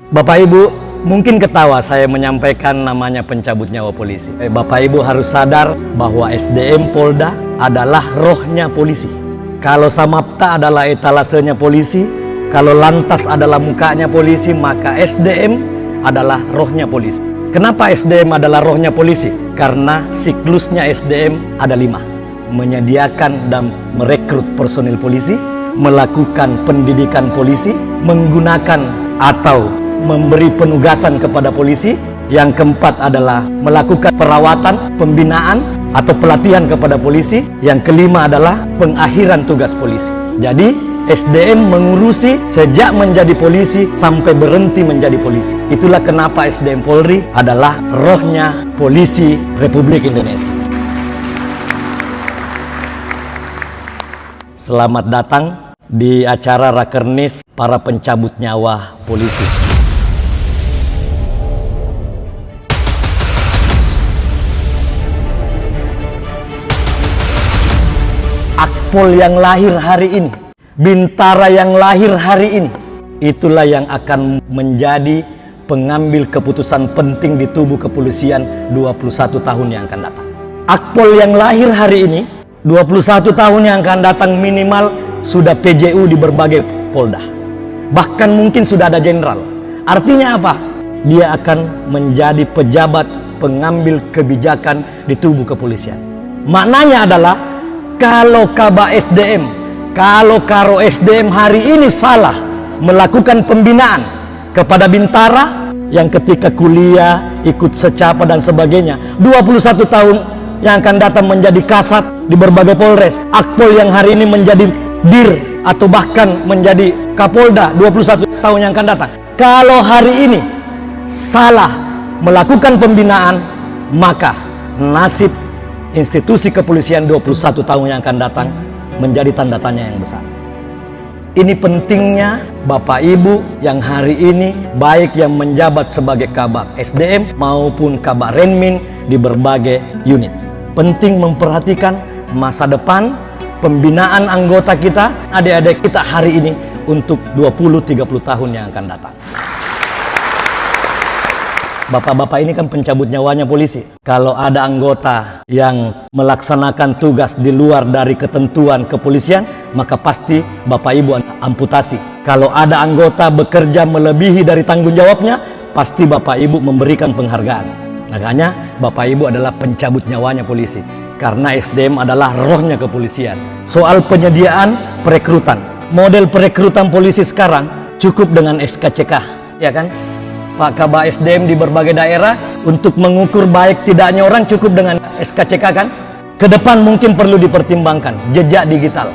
Bapak Ibu mungkin ketawa saya menyampaikan namanya pencabut nyawa polisi. Bapak Ibu harus sadar bahwa SDM Polda adalah rohnya polisi. Kalau Samapta adalah etalasenya polisi, kalau Lantas adalah mukanya polisi, maka SDM adalah rohnya polisi. Kenapa SDM adalah rohnya polisi? Karena siklusnya SDM ada 5. Menyediakan dan merekrut personil polisi, melakukan pendidikan polisi, menggunakan atau memberi penugasan kepada polisi. Yang keempat adalah melakukan perawatan, pembinaan atau pelatihan kepada polisi. Yang kelima adalah pengakhiran tugas polisi. Jadi SDM mengurusi sejak menjadi polisi sampai berhenti menjadi polisi. Itulah kenapa SDM Polri adalah rohnya polisi Republik Indonesia. Selamat datang di acara Rakernis para pencabut nyawa polisi. Akpol yang lahir hari ini, Bintara yang lahir hari ini, itulah yang akan menjadi pengambil keputusan penting di tubuh kepolisian 21 tahun yang akan datang. Akpol yang lahir hari ini, 21 tahun yang akan datang minimal sudah PJU di berbagai polda. Bahkan mungkin sudah ada jenderal. Artinya apa? Dia akan menjadi pejabat pengambil kebijakan di tubuh kepolisian. Maknanya adalah kalau Kaba SDM, kalau Karo SDM hari ini salah melakukan pembinaan kepada Bintara yang ketika kuliah, ikut secapa dan sebagainya, 21 tahun yang akan datang menjadi kasat di berbagai polres. Akpol yang hari ini menjadi dir atau bahkan menjadi Kapolda 21 tahun yang akan datang. Kalau hari ini salah melakukan pembinaan, maka nasib institusi kepolisian 21 tahun yang akan datang menjadi tanda tanya yang besar. Ini pentingnya Bapak Ibu yang hari ini baik yang menjabat sebagai Kabak SDM maupun Kabak Renmin di berbagai unit. Penting memperhatikan masa depan pembinaan anggota kita, adik-adik kita hari ini untuk 20-30 tahun yang akan datang. Bapak-bapak ini kan pencabut nyawanya polisi. Kalau ada anggota yang melaksanakan tugas di luar dari ketentuan kepolisian, maka pasti Bapak Ibu amputasi. Kalau ada anggota bekerja melebihi dari tanggung jawabnya, pasti Bapak Ibu memberikan penghargaan. Makanya Bapak Ibu adalah pencabut nyawanya polisi. Karena SDM adalah rohnya kepolisian. Soal penyediaan perekrutan. Model perekrutan polisi sekarang cukup dengan SKCK, ya kan? Pak Kabak SDM di berbagai daerah untuk mengukur baik tidaknya orang cukup dengan SKCK kan? Ke depan mungkin perlu dipertimbangkan jejak digital.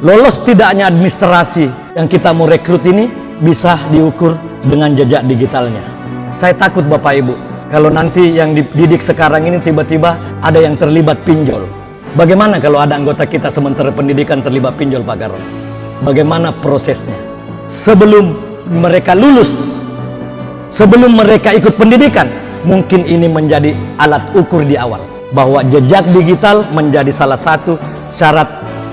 Lolos tidaknya administrasi yang kita mau rekrut ini bisa diukur dengan jejak digitalnya. Saya takut Bapak Ibu kalau nanti yang dididik sekarang ini tiba-tiba ada yang terlibat pinjol. Bagaimana kalau ada anggota kita sementara pendidikan terlibat pinjol Pak Karo? Bagaimana prosesnya? Sebelum mereka lulus, sebelum mereka ikut pendidikan, mungkin ini menjadi alat ukur di awal bahwa jejak digital menjadi salah satu syarat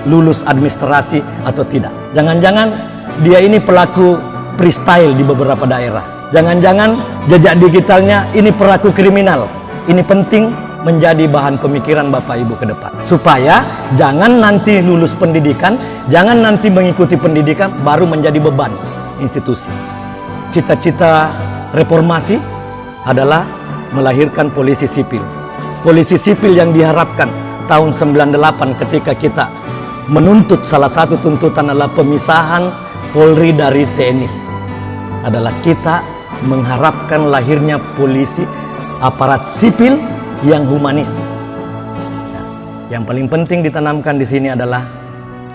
lulus administrasi atau tidak. Jangan-jangan dia ini pelaku freestyle di beberapa daerah, jangan-jangan jejak digitalnya ini pelaku kriminal. Ini penting menjadi bahan pemikiran Bapak Ibu ke depan supaya jangan nanti lulus pendidikan, jangan nanti mengikuti pendidikan baru menjadi beban institusi. Cita-cita reformasi adalah melahirkan polisi sipil. Polisi sipil yang diharapkan tahun 98 ketika kita menuntut, salah satu tuntutan adalah pemisahan Polri dari TNI. Adalah kita mengharapkan lahirnya polisi aparat sipil yang humanis. Yang paling penting ditanamkan di sini adalah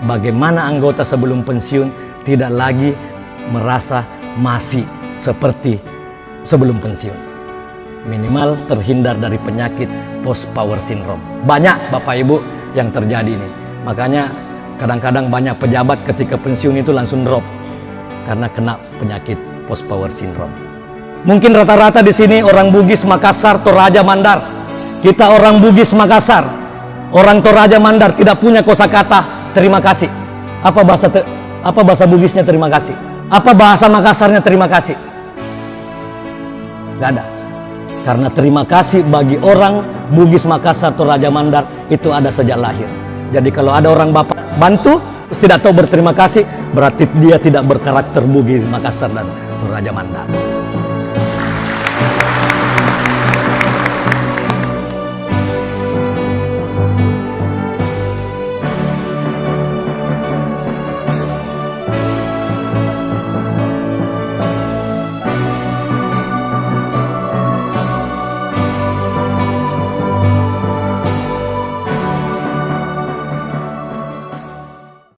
bagaimana anggota sebelum pensiun tidak lagi merasa masih seperti sebelum pensiun. Minimal terhindar dari penyakit post power syndrome. Banyak Bapak Ibu yang terjadi ini. Makanya kadang-kadang banyak pejabat ketika pensiun itu langsung drop karena kena penyakit post power syndrome. Mungkin rata-rata di sini orang Bugis Makassar, Toraja Mandar. Kita orang Bugis Makassar, orang Toraja Mandar tidak punya kosakata terima kasih. Apa bahasa Bugisnya terima kasih? Apa bahasa Makassarnya terima kasih? Gak ada. Karena terima kasih bagi orang Bugis Makassar atau Raja Mandar itu ada sejak lahir. Jadi kalau ada orang bapak bantu terus tidak tahu berterima kasih, berarti dia tidak berkarakter Bugis Makassar dan Raja Mandar.